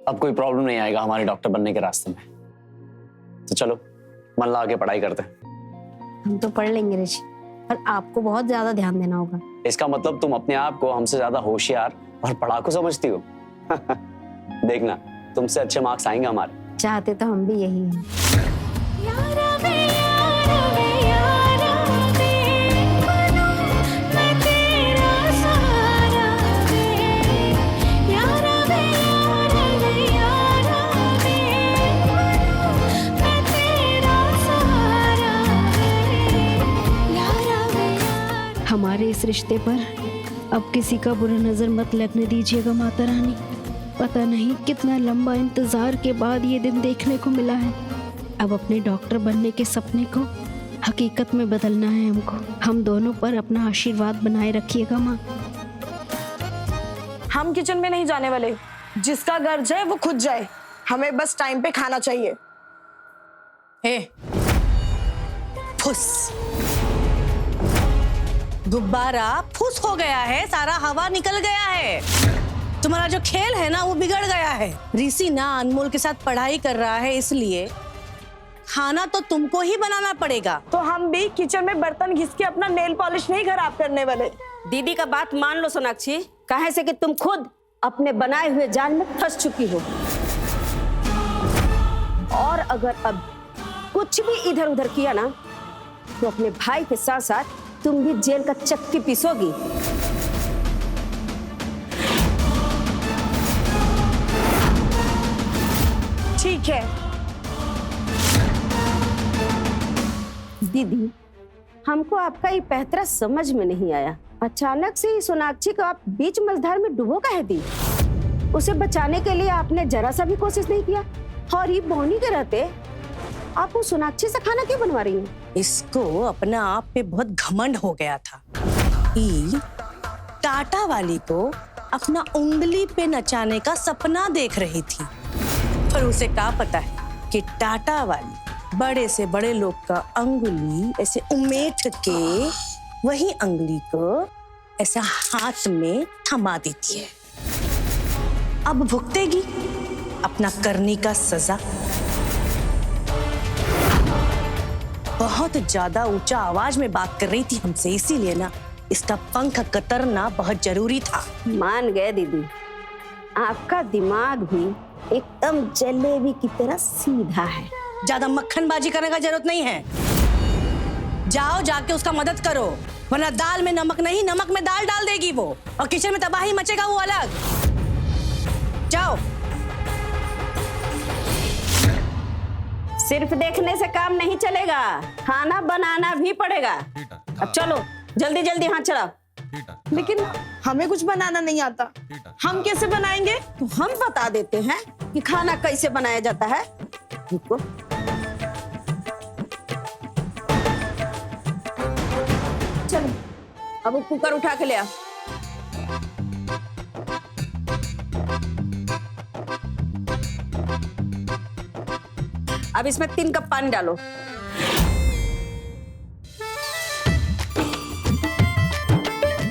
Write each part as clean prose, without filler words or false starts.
अब कोई प्रॉब्लम नहीं आएगा हमारे डॉक्टर बनने के रास्ते में। तो चलो मन लगा के पढ़ाई करते हैं। हम तो पढ़ लेंगे ऋषि, पर आपको बहुत ज्यादा ध्यान देना होगा। इसका मतलब तुम अपने आप को हमसे ज्यादा होशियार और पढ़ाकू समझती हो। देखना तुमसे अच्छे मार्क्स आएंगे हमारे। चाहते तो हम भी यही हैं। हमारे इस रिश्ते पर अब किसी का बुरा नजर मत लगने दीजिएगा माता रानी। पता नहीं कितना लंबा इंतजार के बाद ये दिन देखने को मिला है। अब अपने डॉक्टर बनने के सपने को हकीकत में बदलना है हमको। हम दोनों पर अपना आशीर्वाद बनाए रखिएगा माँ। हम किचन में नहीं जाने वाले। जिसका घर जाए वो खुद जाए, हमें बस टाइम पे खाना चाहिए। फुस गुब्बारा फुस हो गया है, सारा हवा निकल गया है। तुम्हारा जो खेल है ना वो बिगड़ गया है। ऋषि ना अनमोल के साथ पढ़ाई कर रहा है, इसलिए खाना तो तुमको ही बनाना पड़ेगा। तो हम भी किचन में बर्तन घिस के अपना नेल पॉलिश नहीं खराब करने वाले। दीदी का बात मान लो सोनाक्षी, कहे से कि तुम खुद अपने बनाए हुए जाल में फंस चुकी हो, और अगर अब कुछ भी इधर उधर किया ना तो अपने भाई के साथ साथ तुम भी जेल का चक्की पीसोगी। ठीक है दीदी, हमको आपका ये पैतरा समझ में नहीं आया। अचानक से ही सोनाक्षी को आप बीच मझधार में डुबो काहे दी? उसे बचाने के लिए आपने जरा सा भी कोशिश नहीं किया, और ये बौनी के रहते आप वो सोनाक्षी से खाना क्यों बनवा रही हैं? इसको अपना आप पे बहुत घमंड हो गया था कि टाटा वाली को अपना उंगली पे नचाने का सपना देख रही थी, पर उसे क्या पता है कि टाटा वाली बड़े से बड़े लोग का अंगुली ऐसे उमेट के वही अंगुली को ऐसा हाथ में थमा देती है। अब भुगतेगी अपना करनी का सजा। बहुत ज्यादा ऊंचा आवाज में बात कर रही थी हमसे, इसीलिए ना इसका पंख कतरना बहुत जरूरी था। मान गए दीदी, आपका दिमाग भी एकदम जलेबी की तरह सीधा है। ज्यादा मक्खनबाजी करने का जरूरत नहीं है। जाओ जाके उसका मदद करो, वरना दाल में नमक नहीं नमक में दाल डाल देगी वो, और किचन में तबाही मचेगा वो अलग। जाओ। सिर्फ देखने से काम नहीं चलेगा, खाना बनाना भी पड़ेगा। अब चलो जल्दी जल्दी हाथ चलाओ। लेकिन हमें कुछ बनाना नहीं आता, हम कैसे बनाएंगे? तो हम बता देते हैं कि खाना कैसे बनाया जाता है। रुको, चलो अब वो कुकर उठा के ले आ। अब इसमें 3 कप पानी डालो।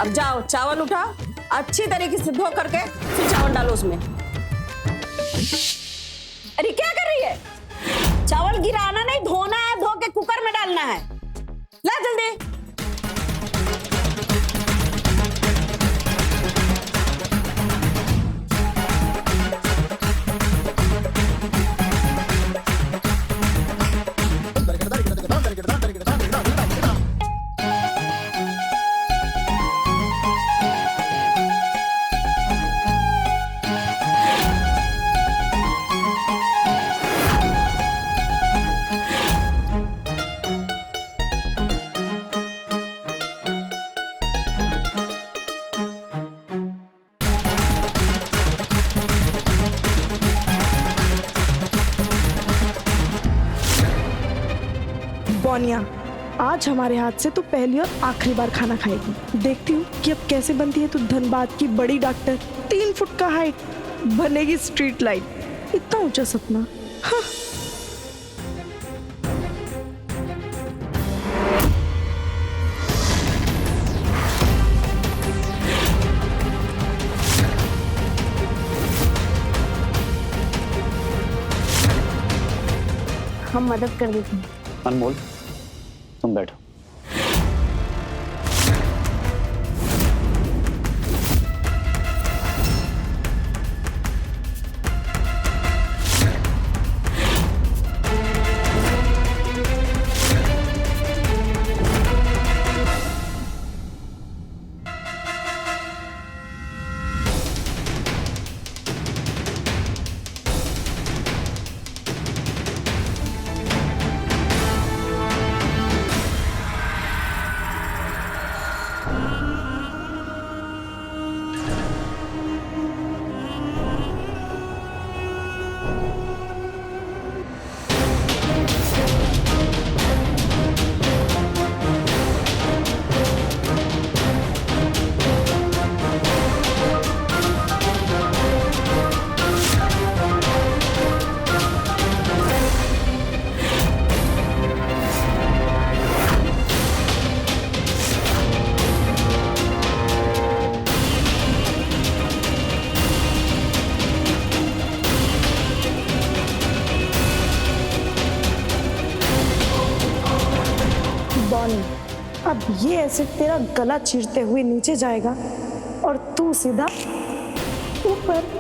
अब जाओ चावल उठाओ, अच्छी तरीके से धो करके फिर चावल डालो उसमें। अरे क्या कर रही है? चावल गिराना नहीं, धोना है, धो के कुकर में डालना है। ला जल्दी। बौनिया, आज हमारे हाथ से तो पहली और आखिरी बार खाना खाएगी। देखती हूँ कि अब कैसे बनती है। तो धनबाद की बड़ी डॉक्टर, 3 फुट का हाइट, बनेगी स्ट्रीट लाइट। इतना ऊंचा सपना। हाँ। हम मदद कर देते हैं। अनमोल तुम बैठो। बॉनी, अब ये एसिड तेरा गला चीरते हुए नीचे जाएगा और तू सीधा ऊपर।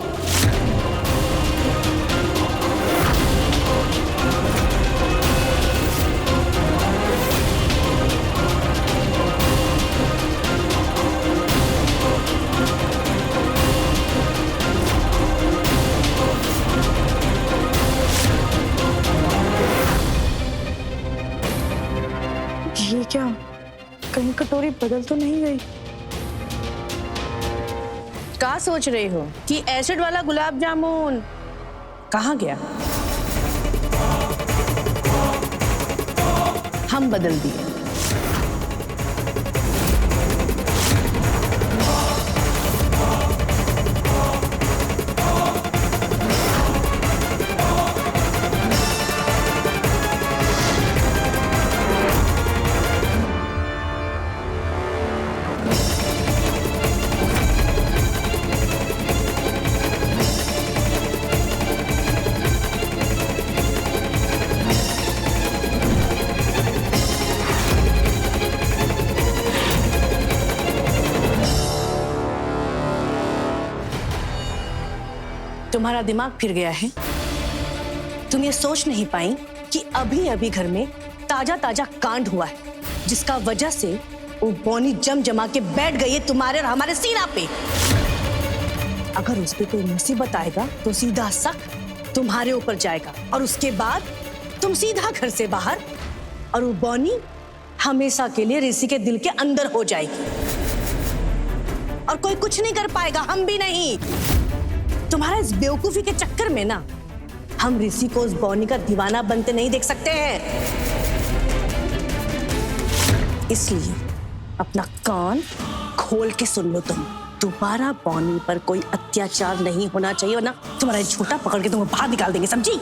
ये क्या, कहीं कटोरी बदल तो नहीं गई? क्या सोच रही हो कि एसिड वाला गुलाब जामुन कहाँ गया? हम बदल दिए। तुम्हारा दिमाग फिर गया है। तुम ये सोच नहीं पाई कि अभी अभी घर में ताजा ताजा कांड हुआ है, जिसका वजह से वो बॉनी जमा के बैठ गई है तुम्हारे और हमारे सीना पे। अगर उस पे कोई मुसीबत आएगा तो सीधा शक तुम्हारे ऊपर जाएगा और उसके बाद तुम सीधा घर से बाहर और वो बॉनी हमेशा के लिए ऋषि के दिल के अंदर हो जाएगी और कोई कुछ नहीं कर पाएगा, हम भी नहीं। तुम्हारा इस बेवकूफी के चक्कर में ना हम ऋषि को उस बॉनी का दीवाना बनते नहीं देख सकते हैं। इसलिए अपना कान खोल के सुन लो, तुम दोबारा बॉनी पर कोई अत्याचार नहीं होना चाहिए, वरना तुम्हारा झूठा पकड़ के तुम्हें बाहर निकाल देंगे, समझी?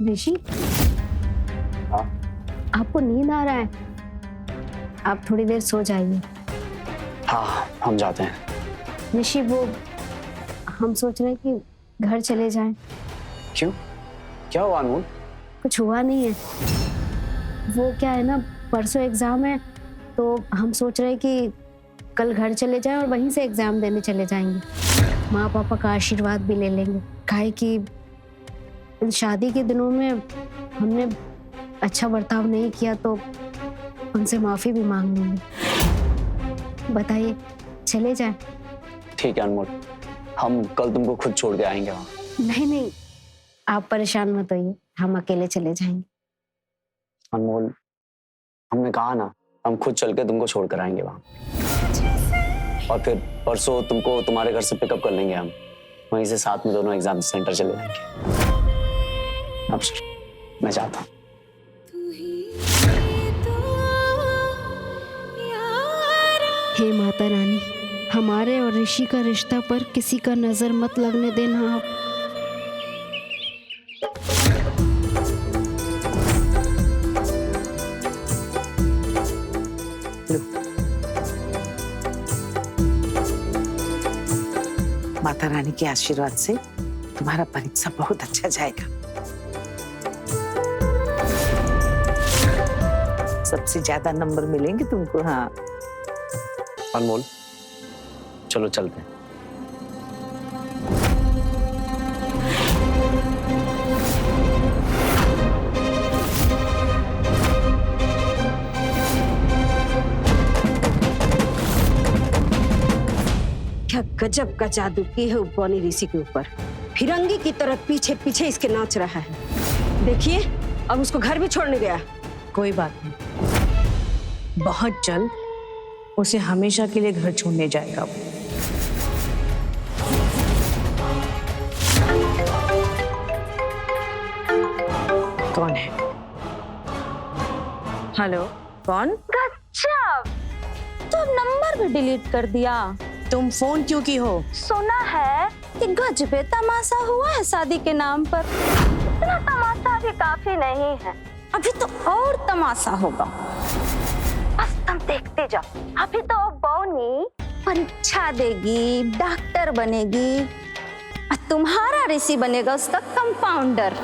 ऋषि, हाँ? आपको नींद आ रहा है? आप थोड़ी देर सो जाइए। हाँ हम जाते हैं। ऋषि, वो हम सोच रहे हैं कि घर चले जाएं। क्यों, क्या हुआ अनमोल? कुछ हुआ नहीं है। वो क्या है ना, परसों एग्जाम है तो हम सोच रहे हैं कि कल घर चले जाएं और वहीं से एग्जाम देने चले जाएंगे। माँ पापा का आशीर्वाद भी ले लेंगे। काहे कि इन शादी के दिनों में हमने अच्छा बर्ताव नहीं किया तो उनसे माफी भी मांग लेंगे। बताइए, चले जाएं? ठीक है अनमोल, हम कल तुमको खुद छोड़ के आएंगे वहाँ। नहीं नहीं, आप परेशान मत होइए, हम अकेले चले जाएंगे। अनमोल, हमने कहा ना, हम खुद चल के तुमको छोड़ कर आएंगे वहाँ, और फिर परसों तुमको तुम्हारे घर से पिकअप कर लेंगे हम। वहीं से साथ में दोनों एग्जाम सेंटर चले जाएंगे। अब मैं जाता हूँ। हे माता रानी, हमारे और ऋषि का रिश्ता पर किसी का नजर मत लगने देना आप। माता रानी के आशीर्वाद से तुम्हारा परीक्षा बहुत अच्छा जाएगा। सबसे ज्यादा नंबर मिलेंगे तुमको। हाँ अनमोल, चलो चलते हैं। क्या गजब का जादू की है उपबोनी ऋषि के ऊपर। फिरंगी की तरह पीछे पीछे इसके नाच रहा है। देखिए अब उसको घर भी छोड़ने गया। कोई बात नहीं, बहुत जल्द उसे हमेशा के लिए घर छोड़ने जाएगा वो। कौन है? हेलो, कौन? गजब, तो अब नंबर भी डिलीट कर दिया। तुम फोन क्यों की हो? सुना है कि गजबे तमाशा हुआ है शादी के नाम पर। इतना तमाशा भी काफी नहीं है, अभी तो और तमाशा होगा। बस तुम देखते जाओ। अभी तो बौनी परीक्षा देगी, डॉक्टर बनेगी और तुम्हारा ऋषि बनेगा उसका कंपाउंडर।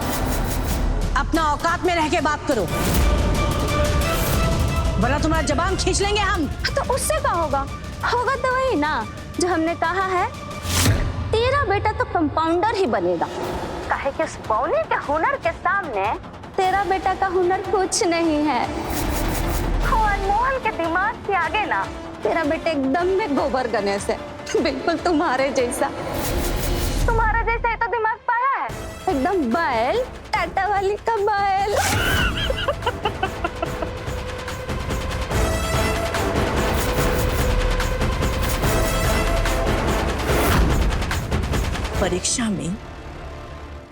अपना औकात में रह के बात करो, वरना तुम्हारा जबान खींच लेंगे हम। तो उससे क्या होगा? होगा तो वही ना जो हमने कहा है। तेरा बेटा तो कंपाउंडर ही बनेगा, काहे कि उस बौनी के हुनर के सामने तेरा बेटा का हुनर कुछ नहीं है। और अनमोल के दिमाग के आगे ना तेरा बेटा एकदम में गोबर गणेश है, बिल्कुल तुम्हारे जैसा। तुम्हारा जैसा ही तो दिमाग पाया है, एकदम बैल, टाटा वाली का बैल। परीक्षा में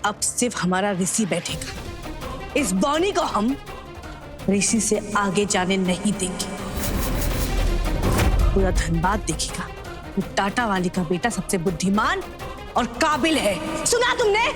अब सिर्फ हमारा ऋषि बैठेगा। इस बौनी को हम ऋषि से आगे जाने नहीं देंगे। पूरा धनबाद देखेगा कि टाटा वाली का बेटा सबसे बुद्धिमान और काबिल है। सुना तुमने?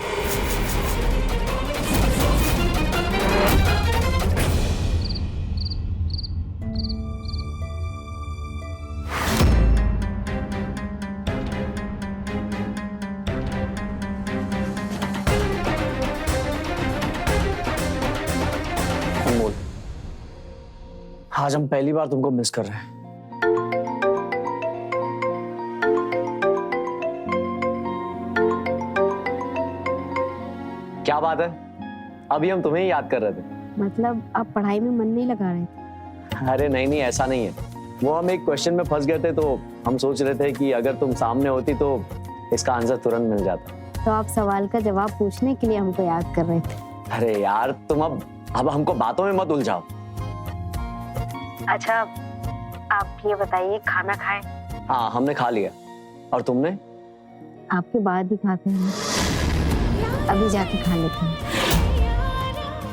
अनमोल, आज हम पहली बार तुमको मिस कर रहे हैं। क्या बात है? अभी हम तुम्हें ही याद कर रहे थे। मतलब आप पढ़ाई में मन नहीं लगा रहे थे? अरे नहीं नहीं, ऐसा नहीं है। वो हम एक क्वेश्चन में फंस गए थे, तो हम सोच रहे थे कि अगर तुम सामने होती तो इसका आंसर तुरंत मिल जाता। तो आप सवाल का जवाब पूछने के लिए हमको याद कर रहे थे? अरे यार, तुम अब हमको बातों में मत उलझाओ। अच्छा, आप ये बताइए, खाना खाए? हाँ, हमने खा लिया। और तुमने? आपके बाद ही खाते हैं, अभी जाके खा लेते हैं।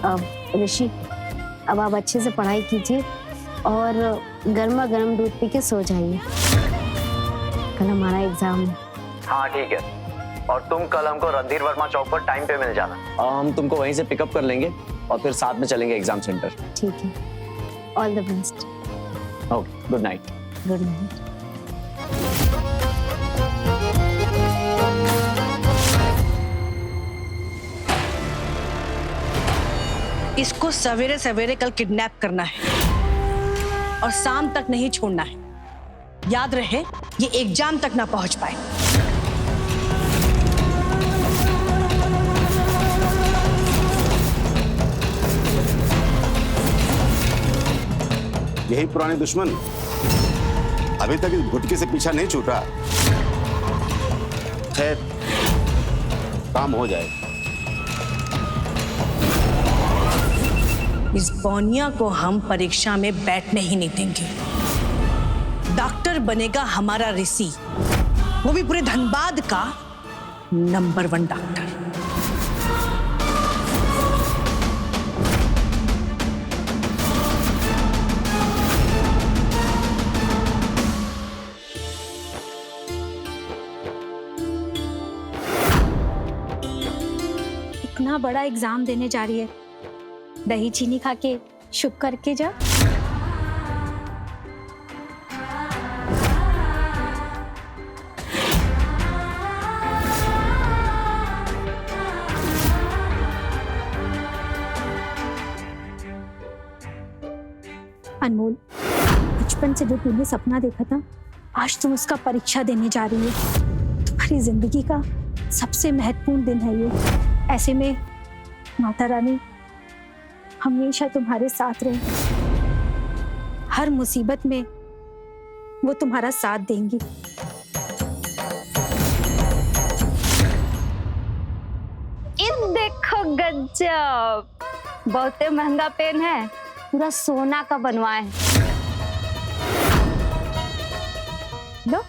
अब ऋषि, अब आप अच्छे से पढ़ाई कीजिए और गर्मा गर्म दूध पी के सो जाइए। कल हमारा एग्जाम है। हाँ ठीक है। और तुम कल हमको रणधीर वर्मा चौक पर टाइम पे मिल जाना। हम तुमको वहीं से पिकअप कर लेंगे और फिर साथ में चलेंगे एग्जाम सेंटर। ठीक है, all the best. Okay, good night. Good night. इसको सवेरे सवेरे कल किडनैप करना है और शाम तक नहीं छोड़ना है। याद रहे, ये एग्जाम तक ना पहुंच पाए। यही पुराने दुश्मन अभी तक इस भुटके से पीछा नहीं छूटा। खैर, काम हो जाए। इस बौनिया को हम परीक्षा में बैठने ही नहीं देंगे। डॉक्टर बनेगा हमारा ऋषि, वो भी पूरे धनबाद का नंबर 1 डॉक्टर। बड़ा एग्जाम देने जा रही है, दही चीनी खा के शुभ करके जा। अनमोल, बचपन से जो तूने सपना देखा था, आज तुम उसका परीक्षा देने जा रही है। तुम्हारी जिंदगी का सबसे महत्वपूर्ण दिन है ये। ऐसे में माता रानी हमेशा तुम्हारे साथ रहे। हर मुसीबत में वो तुम्हारा साथ देंगी। इन देखो गजब, बहुते महंगा पेन है, पूरा सोना का बनवाए हैं। लो,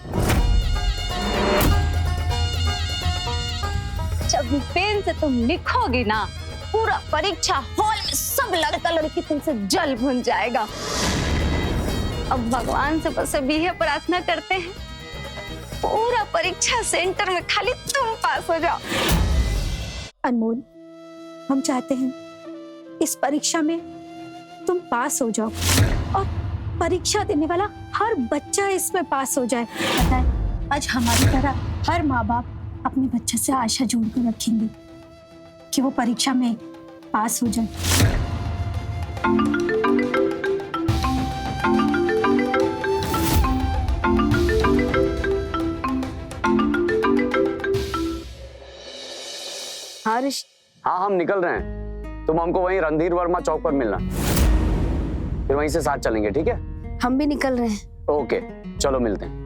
जब पेन से तुम लिखोगी ना, पूरा परीक्षा हॉल में सब लड़का लड़की तुमसे जल भुन जाएगा। अब भगवान से बस अभी यह प्रार्थना करते हैं, पूरा परीक्षा सेंटर में खाली तुम पास हो जाओ। अनमोल, हम चाहते हैं इस परीक्षा में तुम पास हो जाओ और परीक्षा देने वाला हर बच्चा इसमें पास हो जाए। पता है, आज हमारी तरह हर माँ बाप अपने बच्चे से आशा जोड़कर रखेंगे कि वो परीक्षा में पास हो जाए। हर्ष, हाँ हम निकल रहे हैं, तुम हमको वहीं रणधीर वर्मा चौक पर मिलना, फिर वहीं से साथ चलेंगे, ठीक है? हम भी निकल रहे हैं। ओके, चलो मिलते हैं।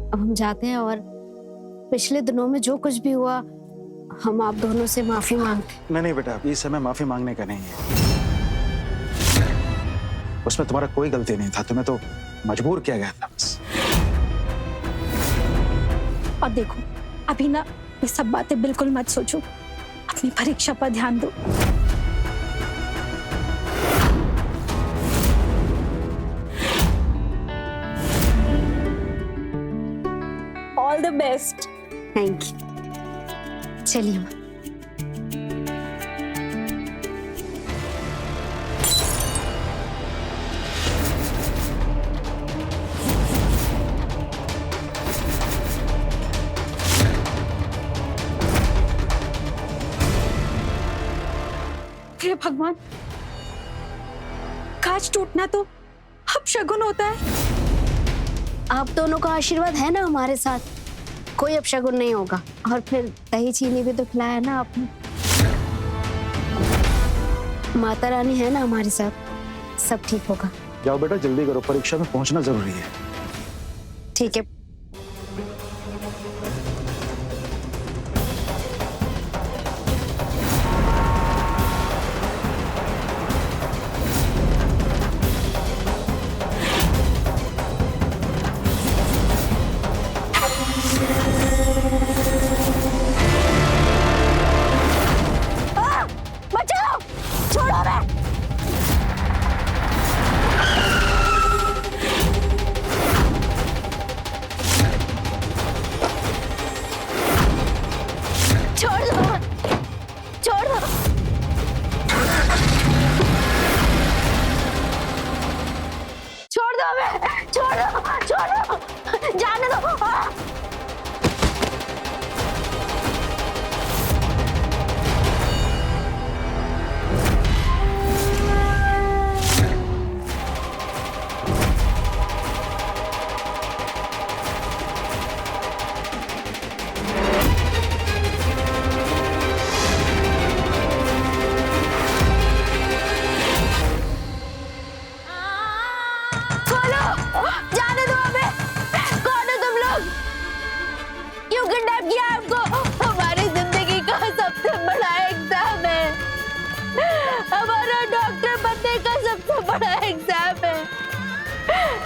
अब हम जाते हैं और पिछले दिनों में जो कुछ भी हुआ, हम आप दोनों से माफी मांगते। नहीं बेटा, ये समय माफी मांगने का नहीं है। उसमें तुम्हारा कोई गलती नहीं था, तुम्हें तो मजबूर किया गया था बस। और देखो, अभी ना ये सब बातें बिल्कुल मत सोचो, अपनी परीक्षा पर ध्यान दो। All the best. Thank you. चलिए माँ। हे भगवान, कांच टूटना तो अब शगुन होता है। आप दोनों का आशीर्वाद है ना हमारे साथ, कोई अपशगुन नहीं होगा। और फिर दही चीनी भी तो खिलाया ना आपने। माता रानी है ना हमारे साथ, सब ठीक होगा। जाओ बेटा, जल्दी करो, परीक्षा में पहुंचना जरूरी है। ठीक है। जाने दो। जाने दो हमें। कौन हो तुम लोग? क्यों किडनैप किया हमको? हमारी जिंदगी का सबसे बड़ा एग्जाम है, हमारा डॉक्टर बनने का सबसे बड़ा एग्जाम है।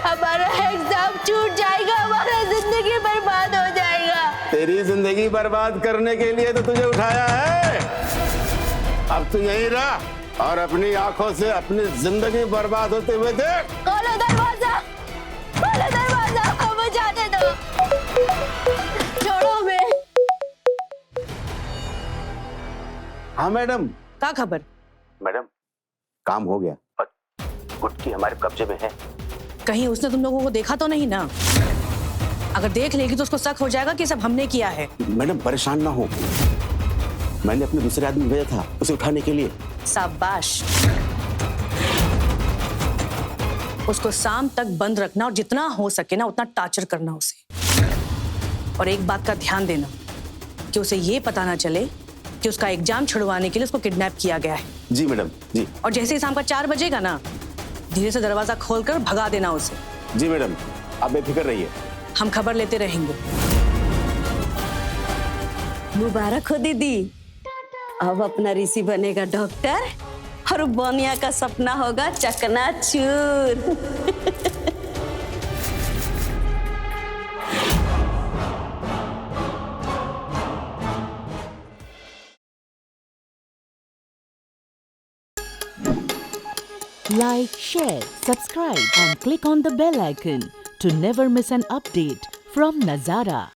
हमारा एग्जाम छूट जाएगा, हमारा जिंदगी बर्बाद हो जाएगा। तेरी जिंदगी बर्बाद करने के लिए तो तुझे उठाया है। अब तू यहीं रह और अपनी आंखों से अपनी जिंदगी बर्बाद होते हुए देख। खोलो दरवाजा, खोलो दरवाजा, हमें जाने दो। छोड़ो हमें। हाँ मैडम। क्या खबर? मैडम काम हो गया और गुटकी हमारे कब्जे में है। कहीं उसने तुम लोगों को देखा तो नहीं ना? अगर देख लेगी तो उसको शक हो जाएगा कि सब हमने किया है। मैडम परेशान ना हो, मैंने अपने दूसरे आदमी भेजा था उसे उठाने के लिए। शाबाश। उसको शाम तक बंद रखना और जितना हो सके ना उतना टार्चर करना उसे। और एक बात का ध्यान देना कि उसे ये पता ना चले कि उसका एग्जाम छुड़वाने के लिए उसको किडनैप किया गया है। जी मैडम जी। और जैसे ही शाम का 4 बजेगा ना, धीरे से दरवाजा खोलकर भगा देना उसे। जी मैडम, आप बेफिक्र रहिए, हम खबर लेते रहेंगे। मुबारक हो दीदी, अब अपना ऋषि बनेगा डॉक्टर और बोनिया का सपना होगा चकनाचूर। Like, share, subscribe and click on the bell icon to never miss an update from Nazara.